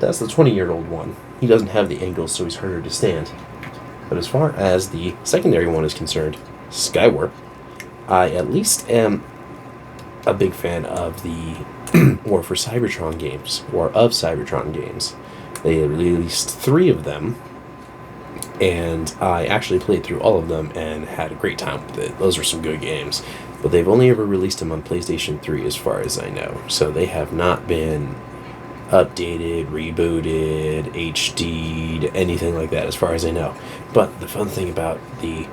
That's the 20-year-old one. He doesn't have the angles, so he's harder to stand. But as far as the secondary one is concerned, Skywarp, I at least am a big fan of the War for Cybertron games, or of Cybertron games. They released 3 of them, and I actually played through all of them and had a great time with it. Those were some good games. But they've only ever released them on PlayStation 3 as far as I know. So they have not been updated, rebooted, HD'd, anything like that as far as I know. But the fun thing about the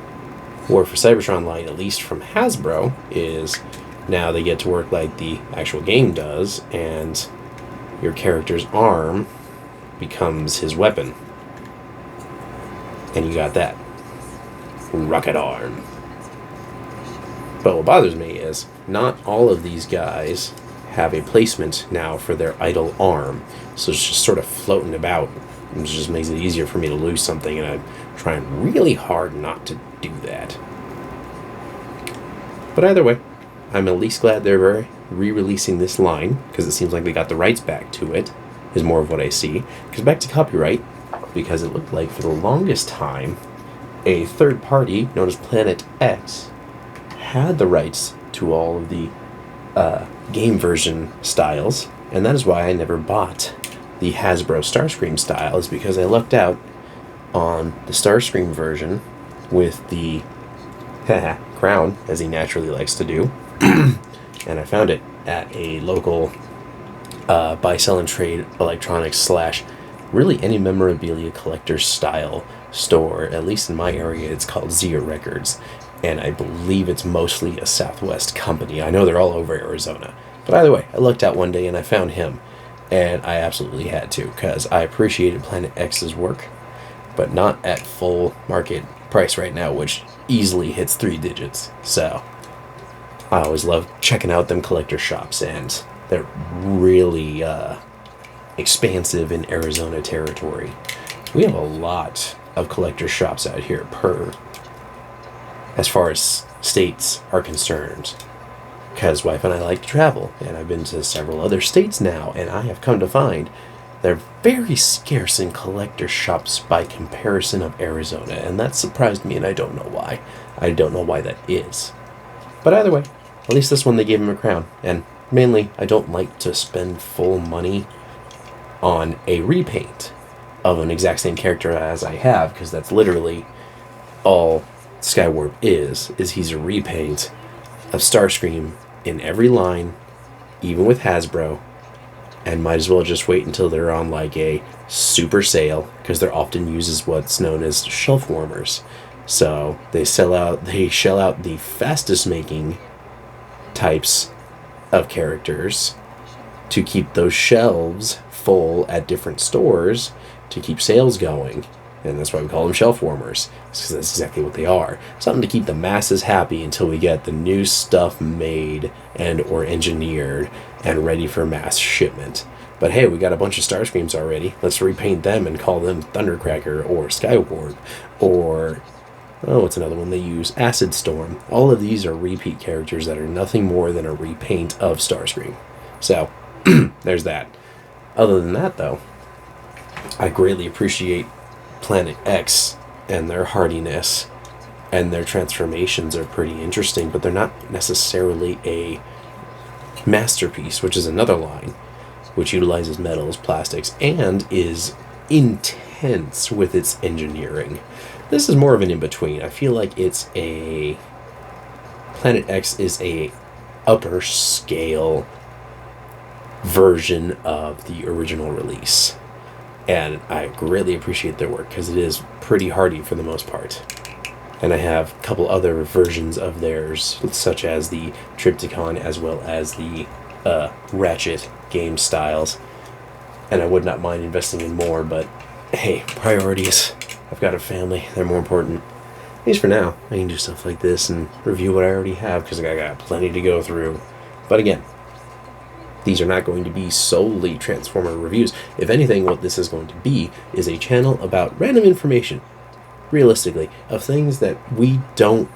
War for Cybertron line, at least from Hasbro, is now they get to work like the actual game does, and your character's arm becomes his weapon. And you got that. Rocket arm. But what bothers me is not all of these guys have a placement now for their idle arm. So it's just sort of floating about. It just makes it easier for me to lose something, and I'm trying really hard not to do that. But either way, I'm at least glad they're re-releasing this line, because it seems like they got the rights back to it, is more of what I see. Because back to copyright, because it looked like for the longest time, a third party known as Planet X had the rights to all of the game version styles, and that is why I never bought the Hasbro Starscream style, is because I lucked out on the Starscream version with the crown, as he naturally likes to do, and I found it at a local buy, sell, and trade electronics / really any memorabilia collector style store. At least in my area, it's called Zia Records, and I believe it's mostly a Southwest company. I know they're all over Arizona. But either way, I looked out one day and I found him, and I absolutely had to, because I appreciated Planet X's work, but not at full market price right now, which easily hits 3 digits. So I always love checking out them collector shops, and they're really expansive in Arizona territory. We have a lot of collector shops out here as far as states are concerned, because wife and I like to travel, and I've been to several other states now, and I have come to find they're very scarce in collector shops by comparison of Arizona, and that surprised me, and I don't know why. I don't know why that is. But either way, at least this one they gave him a crown, and mainly I don't like to spend full money on a repaint of an exact same character as I have, because that's literally all Skywarp is he's a repaint of Starscream in every line, even with Hasbro, and might as well just wait until they're on like a super sale, because they're often used as what's known as shelf warmers. So they shell out the fastest making types of characters to keep those shelves full at different stores to keep sales going. And that's why we call them shelf warmers, because that's exactly what they are. Something to keep the masses happy until we get the new stuff made and or engineered and ready for mass shipment. But hey, we got a bunch of Starscreams already. Let's repaint them and call them Thundercracker or Skywarp or, oh, what's another one they use? Acid Storm. All of these are repeat characters that are nothing more than a repaint of Starscream. So, there's that. Other than that, though, I greatly appreciate Planet X and their hardiness, and their transformations are pretty interesting, but they're not necessarily a masterpiece, which is another line which utilizes metals, plastics, and is intense with its engineering. This is more of an in-between. I feel like it's a Planet X is a upper scale version of the original release. And I greatly appreciate their work, because it is pretty hardy for the most part. And I have a couple other versions of theirs, such as the Triptychon as well as the Ratchet game styles. And I would not mind investing in more, but hey, priorities. I've got a family. They're more important. At least for now, I can do stuff like this and review what I already have, because I got plenty to go through. But again, these are not going to be solely Transformer reviews. If anything, what this is going to be is a channel about random information, realistically, of things that we don't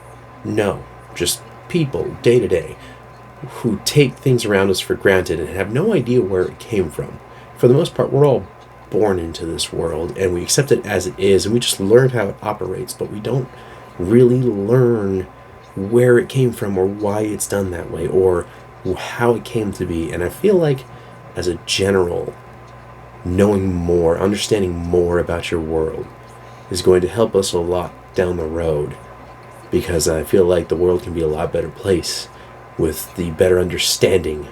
know. Just people, day to day, who take things around us for granted and have no idea where it came from. For the most part, we're all born into this world and we accept it as it is and we just learn how it operates, but we don't really learn where it came from or why it's done that way or how it came to be. And I feel like, as a general, knowing more, understanding more about your world is going to help us a lot down the road, because I feel like the world can be a lot better place with the better understanding,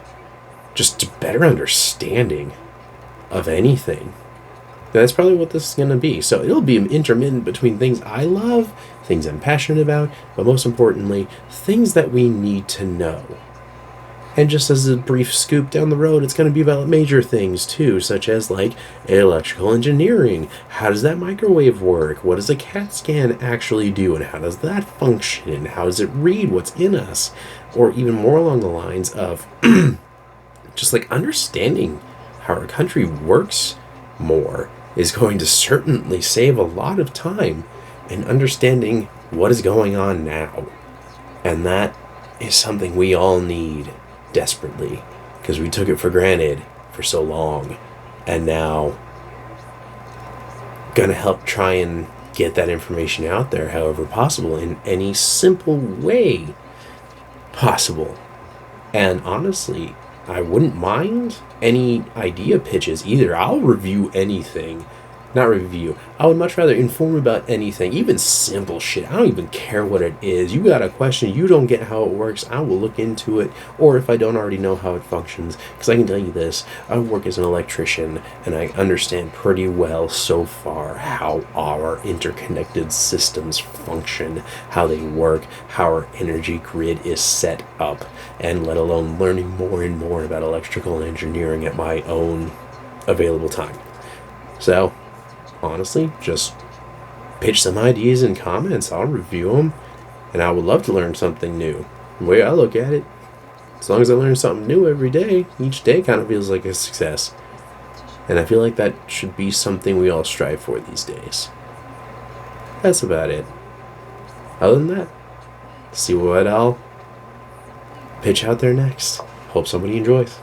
just a better understanding of anything. That's probably what this is going to be. So it'll be intermittent between things I love, things I'm passionate about, but most importantly, things that we need to know. And just as a brief scoop down the road, it's going to be about major things too, such as like electrical engineering. How does that microwave work? What does a CAT scan actually do? And how does that function? How does it read what's in us? Or even more along the lines of just like understanding how our country works more is going to certainly save a lot of time in understanding what is going on now. And that is something we all need desperately, because we took it for granted for so long, and now gonna help try and get that information out there however possible in any simple way possible. And honestly, I wouldn't mind any idea pitches either. I'll review anything. Not review. I would much rather inform about anything, even simple shit. I don't even care what it is. You got a question, you don't get how it works, I will look into it. Or if I don't already know how it functions, because I can tell you this, I work as an electrician and I understand pretty well so far how our interconnected systems function, how they work, how our energy grid is set up, and let alone learning more and more about electrical engineering at my own available time. So, honestly, just pitch some ideas in comments. I'll review them, and I would love to learn something new. The way I look at it, as long as I learn something new every day, each day kind of feels like a success. And I feel like that should be something we all strive for these days. That's about it. Other than that, see what I'll pitch out there next. Hope somebody enjoys.